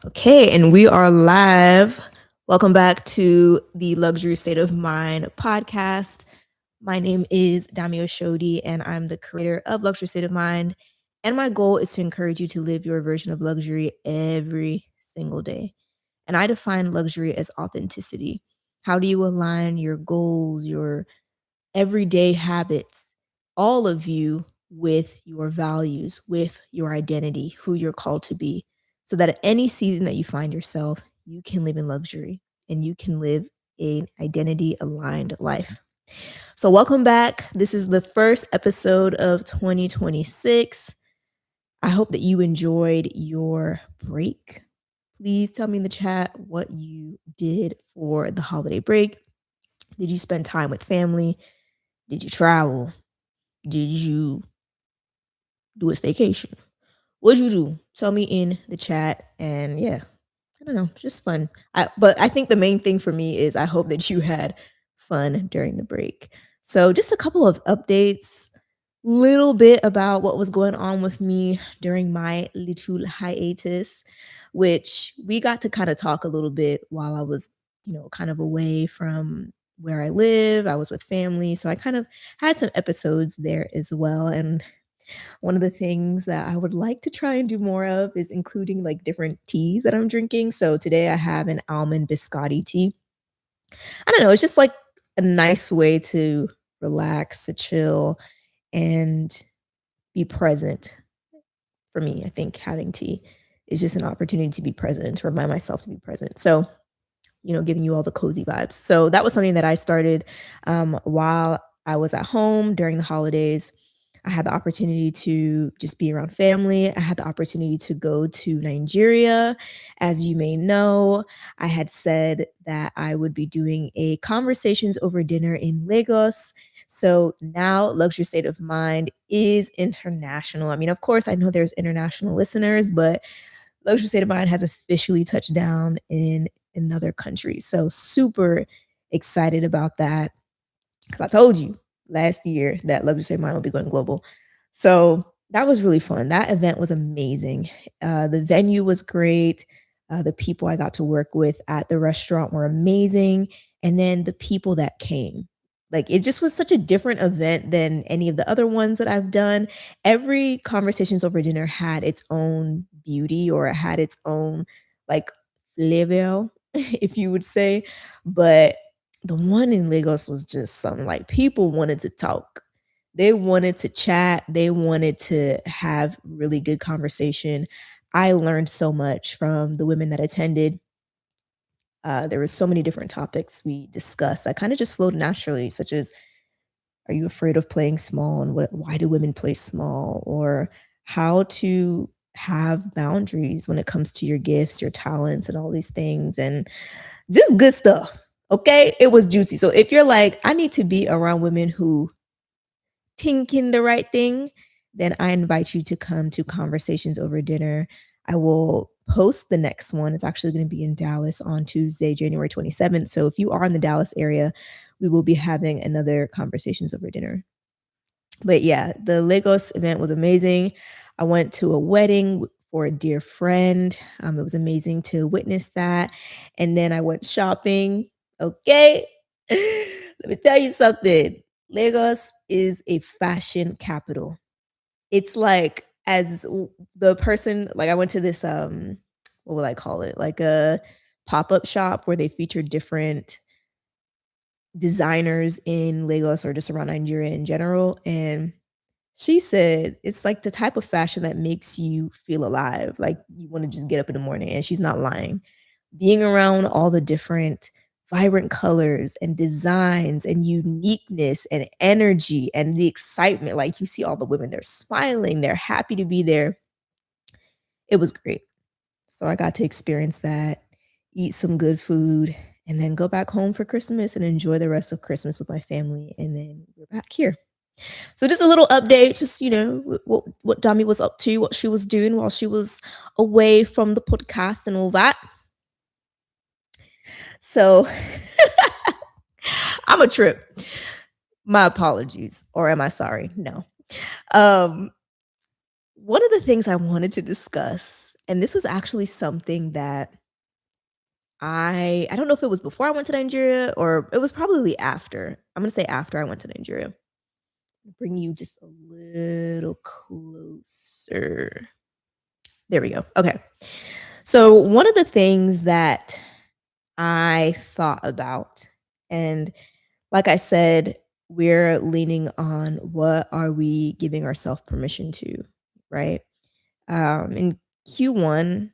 Okay, and we are live. Welcome back to the Luxury State of Mind podcast. My name is Dami Oshodi, and I'm the creator of Luxury State of Mind. And my goal is to encourage you to live your version of luxury every single day. And I define luxury as authenticity. How do you align your goals, your everyday habits, all of you with your values, with your identity, who you're called to be, so that at any season that you find yourself, you can live in luxury and you can live an identity aligned life. So, welcome back. This is the first episode of 2026. I hope that you enjoyed your break. Please tell me in the chat what you did for the holiday break. Did you spend time with family? Did you travel? Did you do a staycation? What'd you do? Tell me in the chat. And yeah, I don't know, just fun. But I think the main thing for me is I hope that you had fun during the break. So just a couple of updates, little bit about what was going on with me during my little hiatus, which we got to kind of talk a little bit while I was, kind of away from where I live. I was with family. So I kind of had some episodes there as well. And one of the things that I would like to try and do more of is including like different teas that I'm drinking. So today I have an almond biscotti tea. I don't know, it's just like a nice way to relax, to chill, and be present. For me, I think having tea is just an opportunity to be present, to remind myself to be present. So, giving you all the cozy vibes. So that was something that I started while I was at home during the holidays. I had the opportunity to just be around family. I had the opportunity to go to Nigeria. As you may know, I had said that I would be doing a conversations over dinner in Lagos. So now Luxury State of Mind is international. I mean, of course, I know there's international listeners, but Luxury State of Mind has officially touched down in another country. So super excited about that because I told you last year that Luxury State of Mind will be going global. So that was really fun. That event was amazing. The venue was great. The people I got to work with at the restaurant were amazing. And then the people that came. Like it just was such a different event than any of the other ones that I've done. Every conversations over dinner had its own beauty or it had its own like flavor, if you would say. But the one in Lagos was just something like people wanted to talk. They wanted to chat. They wanted to have really good conversation. I learned so much from the women that attended. There were so many different topics we discussed that kind of just flowed naturally, such as are you afraid of playing small and why do women play small? Or how to have boundaries when it comes to your gifts, your talents, and all these things. And just good stuff. Okay. It was juicy. So if you're like, I need to be around women who thinking the right thing, then I invite you to come to Conversations Over Dinner. I will post the next one. It's actually going to be in Dallas on Tuesday, January 27th. So if you are in the Dallas area, we will be having another Conversations Over Dinner. But yeah, the Lagos event was amazing. I went to a wedding for a dear friend. It was amazing to witness that. And then I went shopping. Okay. Let me tell you something. Lagos is a fashion capital. It's like the person like I went to this what would I call it? Like a pop-up shop where they feature different designers in Lagos or just around Nigeria in general. And she said it's like the type of fashion that makes you feel alive. Like you want to just get up in the morning, and she's not lying. Being around all the different vibrant colors and designs and uniqueness and energy and the excitement. Like you see all the women, they're smiling, they're happy to be there. It was great. So I got to experience that, eat some good food, and then go back home for Christmas and enjoy the rest of Christmas with my family. And then we're back here. So just a little update, just what Dami was up to, what she was doing while she was away from the podcast and all that. So I'm a trip. My apologies, or am I sorry? No. Um, One of the things I wanted to discuss And this was actually something that I don't know if it was before I went to Nigeria or it was probably after. I'm gonna say after I went to Nigeria. Bring you just a little closer. There we go. Okay. So one of the things that I thought about, and like I said, we're leaning on what are we giving ourselves permission to, right? In Q1,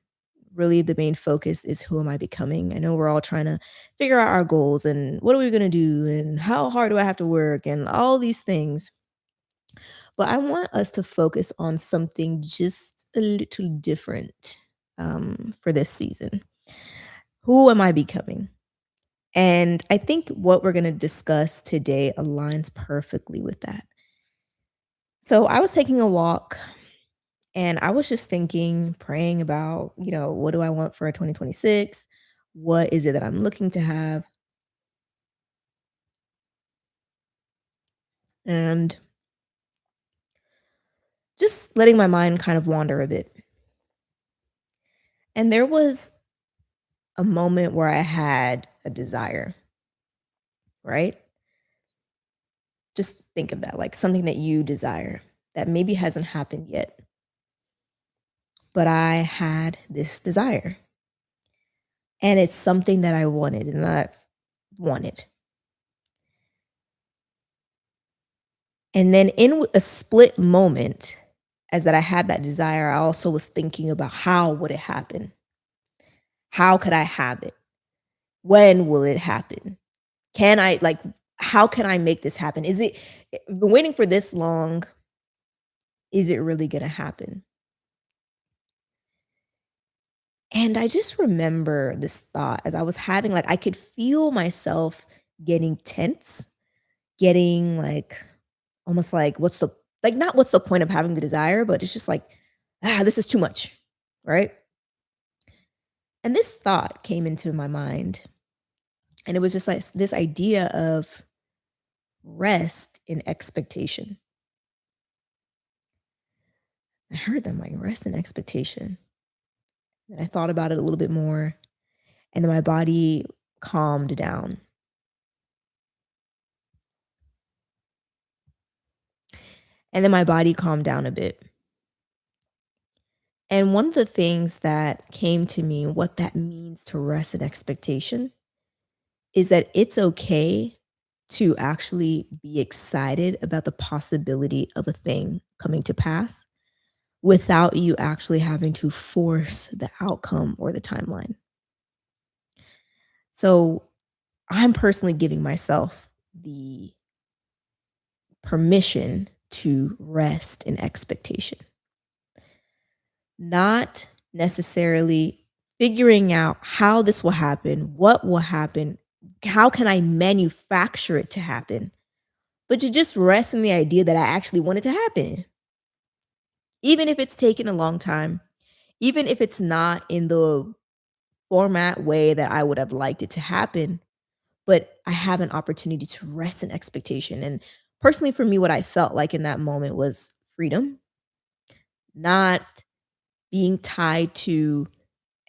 really the main focus is who am I becoming? I know we're all trying to figure out our goals and what are we going to do and how hard do I have to work and all these things. But I want us to focus on something just a little different for this season. Who am I becoming? And I think what we're going to discuss today aligns perfectly with that. So I was taking a walk and I was just thinking, praying about, what do I want for 2026? What is it that I'm looking to have? And just letting my mind kind of wander a bit. And there was a moment where I had a desire, right? Just think of that like something that you desire that maybe hasn't happened yet. But I had this desire and it's something that I wanted and I wanted. And then in a split moment, as that I had that desire, I also was thinking about how would it happen? How could I have it? When will it happen? Can I like how can I make this happen? Is it been waiting for this long? Is it really gonna happen? And I just remember this thought as I was having like I could feel myself getting tense, getting like almost like what's the like not what's the point of having the desire, but it's just like, this is too much, right? And this thought came into my mind, and it was just like this idea of rest in expectation. I heard them like rest in expectation. And I thought about it a little bit more, and then my body calmed down. And then my body calmed down a bit. And one of the things that came to me, what that means to rest in expectation, is that it's okay to actually be excited about the possibility of a thing coming to pass without you actually having to force the outcome or the timeline. So I'm personally giving myself the permission to rest in expectation, not necessarily figuring out how this will happen, what will happen, how can I manufacture it to happen, but to just rest in the idea that I actually want it to happen. Even if it's taken a long time, even if it's not in the format way that I would have liked it to happen, but I have an opportunity to rest in expectation. And personally, for me, what I felt like in that moment was freedom, not being tied to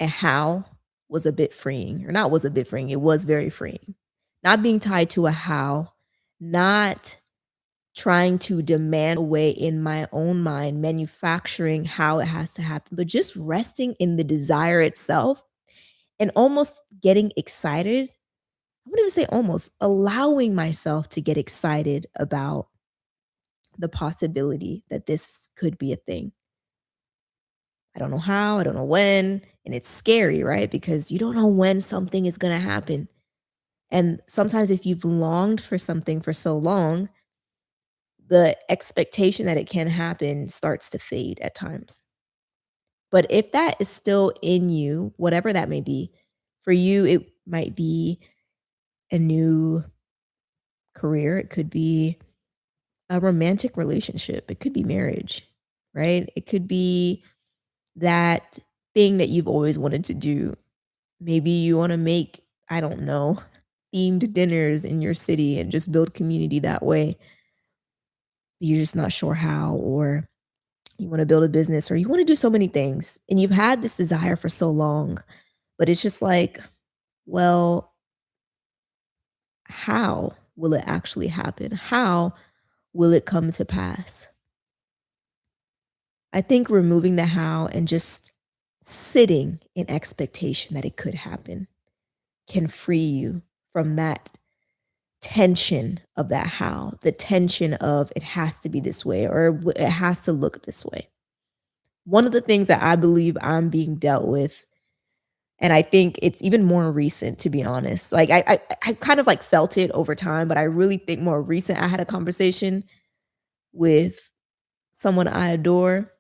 a how was a bit freeing, or not was a bit freeing, it was very freeing. Not being tied to a how, not trying to demand a way in my own mind, manufacturing how it has to happen, but just resting in the desire itself and almost getting excited. I wouldn't even say almost, allowing myself to get excited about the possibility that this could be a thing. I don't know how, I don't know when, and it's scary, right? Because you don't know when something is going to happen. And sometimes if you've longed for something for so long, the expectation that it can happen starts to fade at times. But if that is still in you, whatever that may be, for you, it might be a new career, it could be a romantic relationship, it could be marriage, right? It could be that thing that you've always wanted to do. Maybe you want to make, I don't know, themed dinners in your city and just build community that way. You're just not sure how, or you want to build a business, or you want to do so many things, and you've had this desire for so long, but it's just like, well, how will it actually happen? How will it come to pass? I think removing the how and just sitting in expectation that it could happen can free you from that tension of that how, the tension of it has to be this way, or it has to look this way. One of the things that I believe I'm being dealt with, and I think it's even more recent, to be honest. Like I kind of like felt it over time, but I really think more recent. I had a conversation with someone I adore.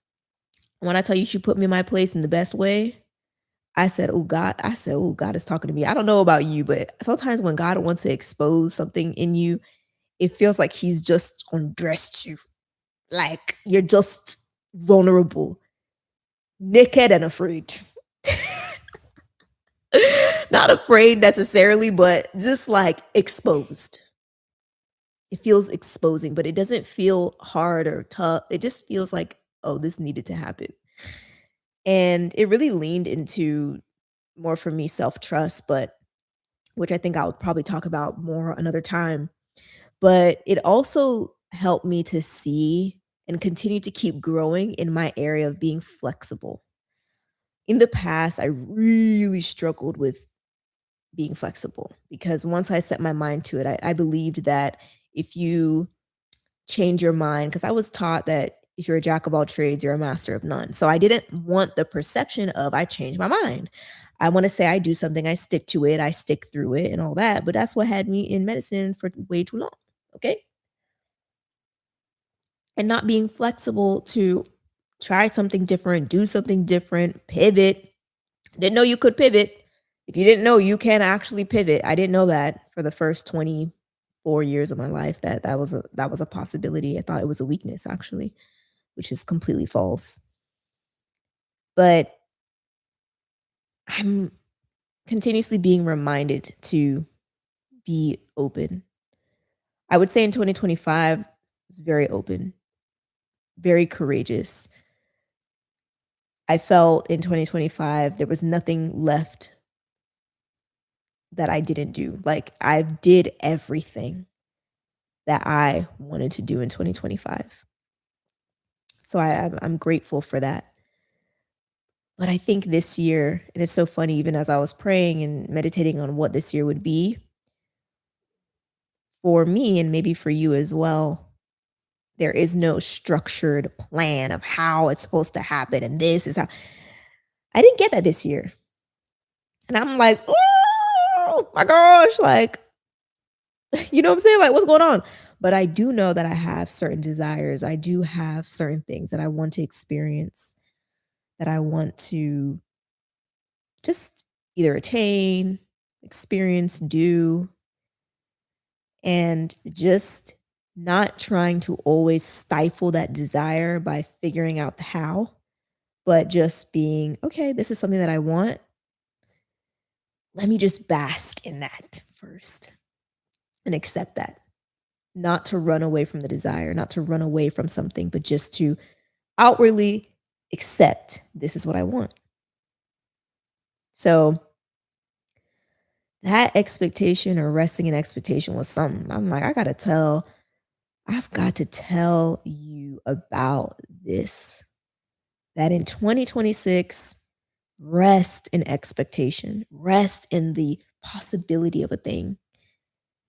When I tell you she put me in my place in the best way, oh God is talking to me. I don't know about you, but sometimes when God wants to expose something in you, it feels like he's just undressed you. Like you're just vulnerable, naked and afraid. Not afraid necessarily, but just like exposed. It feels exposing, but it doesn't feel hard or tough. It just feels like, oh, this needed to happen. And it really leaned into more for me self-trust, but which I think I'll probably talk about more another time. But it also helped me to see and continue to keep growing in my area of being flexible. In the past, I really struggled with being flexible because once I set my mind to it, I believed that if you change your mind, because I was taught that if you're a jack of all trades, you're a master of none. So I didn't want the perception of I changed my mind. I want to say I do something, I stick to it, I stick through it and all that. But that's what had me in medicine for way too long. Okay. And not being flexible to try something different, do something different, pivot. Didn't know you could pivot. If you didn't know you can actually pivot, I didn't know that for the first 24 years of my life that was a possibility. I thought it was a weakness actually, which is completely false. But I'm continuously being reminded to be open. I would say in 2025 was very open, very courageous. I felt in 2025 there was nothing left that I didn't do. Like I did everything that I wanted to do in 2025. So I'm grateful for that. But I think this year, and it's so funny, even as I was praying and meditating on what this year would be for me and maybe for you as well, there is no structured plan of how it's supposed to happen. And this is how I didn't get that this year. And I'm like, oh my gosh, like, you know what I'm saying? Like, what's going on? But I do know that I have certain desires. I do have certain things that I want to experience, that I want to just either attain, experience, do, and just not trying to always stifle that desire by figuring out the how, but just being, okay, this is something that I want. Let me just bask in that first and accept that. Not to run away from the desire, not to run away from something, but just to outwardly accept this is what I want. So that expectation or resting in expectation was something. I'm like, I've got to tell you about this. That in 2026, rest in expectation, rest in the possibility of a thing,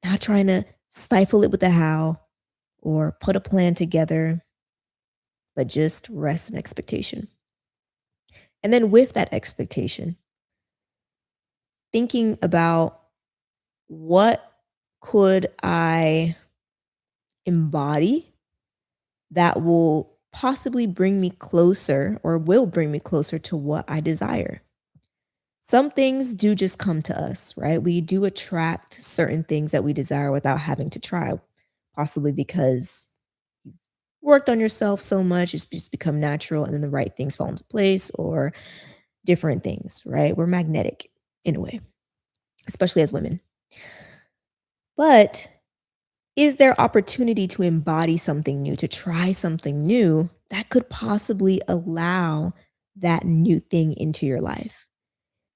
not trying to stifle it with a how or put a plan together, but just rest in expectation. And then with that expectation, thinking about what could I embody that will possibly bring me closer or will bring me closer to what I desire. Some things do just come to us, right? We do attract certain things that we desire without having to try, possibly because you worked on yourself so much, it's just become natural and then the right things fall into place or different things, right? We're magnetic in a way, especially as women. But is there opportunity to embody something new, to try something new that could possibly allow that new thing into your life?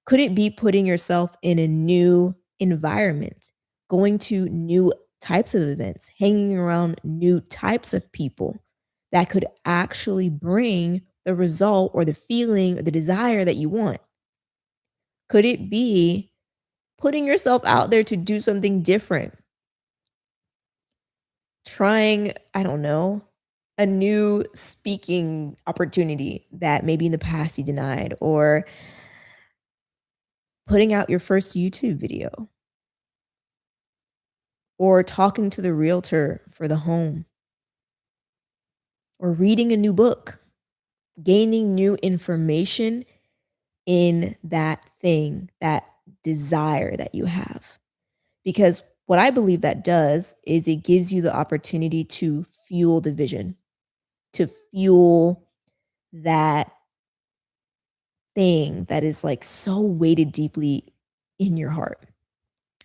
Could it be putting yourself in a new environment, going to new types of events, hanging around new types of people that could actually bring the result or the feeling or the desire that you want? Could it be putting yourself out there to do something different? Trying, I don't know, a new speaking opportunity that maybe in the past you denied, or putting out your first YouTube video, or talking to the realtor for the home, or reading a new book, gaining new information in that thing, that desire that you have. Because what I believe that does is it gives you the opportunity to fuel the vision, to fuel that thing that is like so weighted deeply in your heart.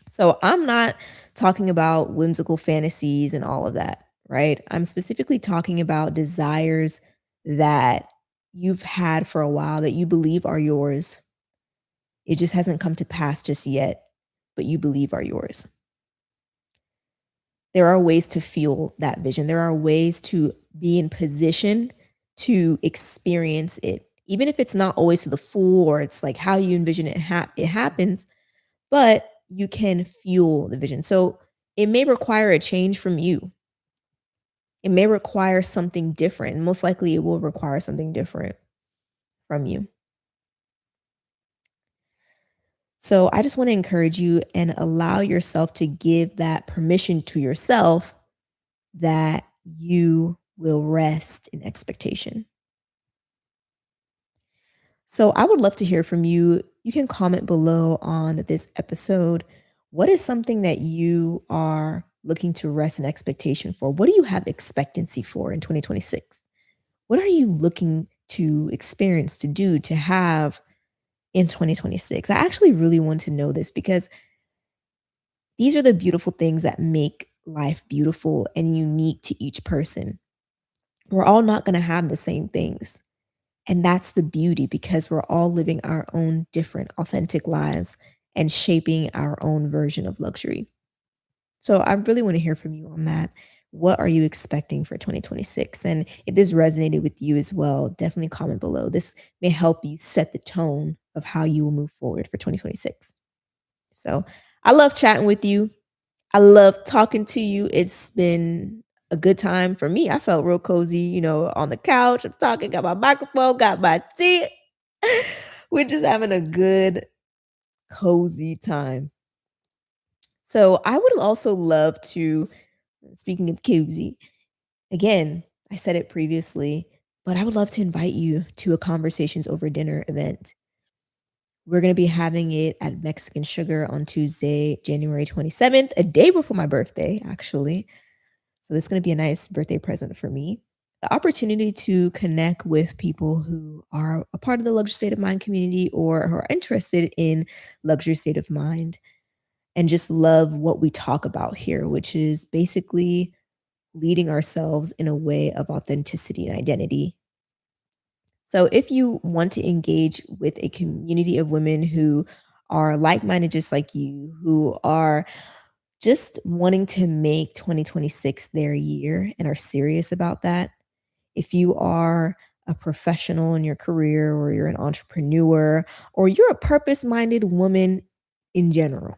So I'm not talking about whimsical fantasies and all of that, right? I'm specifically talking about desires that you've had for a while that you believe are yours. It just hasn't come to pass just yet, but you believe are yours. There are ways to fuel that vision. There are ways to be in position to experience it, even if it's not always to the full or it's like how you envision it happens, but you can fuel the vision. So it may require a change from you. It may require something different. Most likely, it will require something different from you. So I just want to encourage you and allow yourself to give that permission to yourself that you will rest in expectation. So I would love to hear from you. You can comment below on this episode. What is something that you are looking to rest in expectation for? What do you have expectancy for in 2026? What are you looking to experience, to do, to have in 2026? I actually really want to know this because these are the beautiful things that make life beautiful and unique to each person. We're all not going to have the same things. And that's the beauty because we're all living our own different, authentic lives and shaping our own version of luxury. So I really want to hear from you on that. What are you expecting for 2026? And if this resonated with you as well, definitely comment below. This may help you set the tone of how you will move forward for 2026. So I love chatting with you. I love talking to you. It's been a good time for me. I felt real cozy, on the couch. I'm talking, got my microphone, got my tea. We're just having a good, cozy time. So I would also love to, speaking of cozy, again, I said it previously, but I would love to invite you to a Conversations Over Dinner event. We're going to be having it at Mexican Sugar on Tuesday, January 27th, a day before my birthday, actually. So this is going to be a nice birthday present for me. The opportunity to connect with people who are a part of the luxury state of mind community or who are interested in luxury state of mind and just love what we talk about here, which is basically leading ourselves in a way of authenticity and identity. So if you want to engage with a community of women who are like-minded just like you, who are just wanting to make 2026 their year and are serious about that, if you are a professional in your career or you're an entrepreneur or you're a purpose-minded woman in general,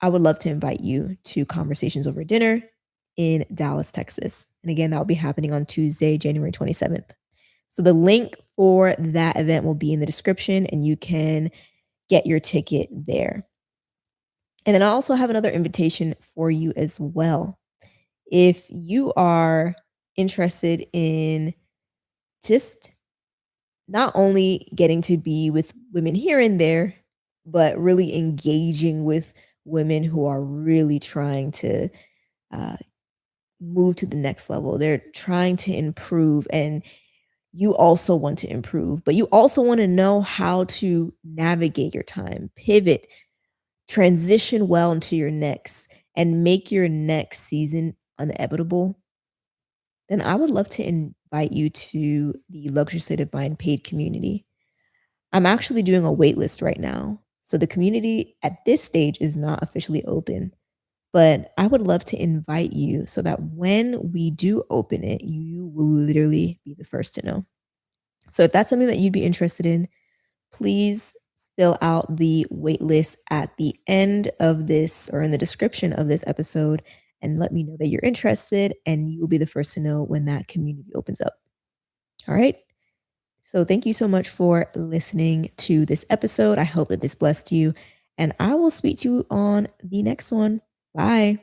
I would love to invite you to Conversations Over Dinner in Dallas, Texas. And again, that will be happening on Tuesday, January 27th. So the link for that event will be in the description and you can get your ticket there. And then I also have another invitation for you as well. If you are interested in just not only getting to be with women here and there, but really engaging with women who are really trying to uh, move to the next level. They're trying to improve, and you also want to improve, but you also want to know how to navigate your time, pivot, transition well into your next, and make your next season inevitable. Then I would love to invite you to the Luxury State of Mind paid community. I'm actually doing a wait list right now. So the community at this stage is not officially open, but I would love to invite you so that when we do open it, you will literally be the first to know. So if that's something that you'd be interested in, please fill out the wait list at the end of this or in the description of this episode and let me know that you're interested, and you will be the first to know when that community opens up. All right. So thank you so much for listening to this episode. I hope that this blessed you, and I will speak to you on the next one. Bye.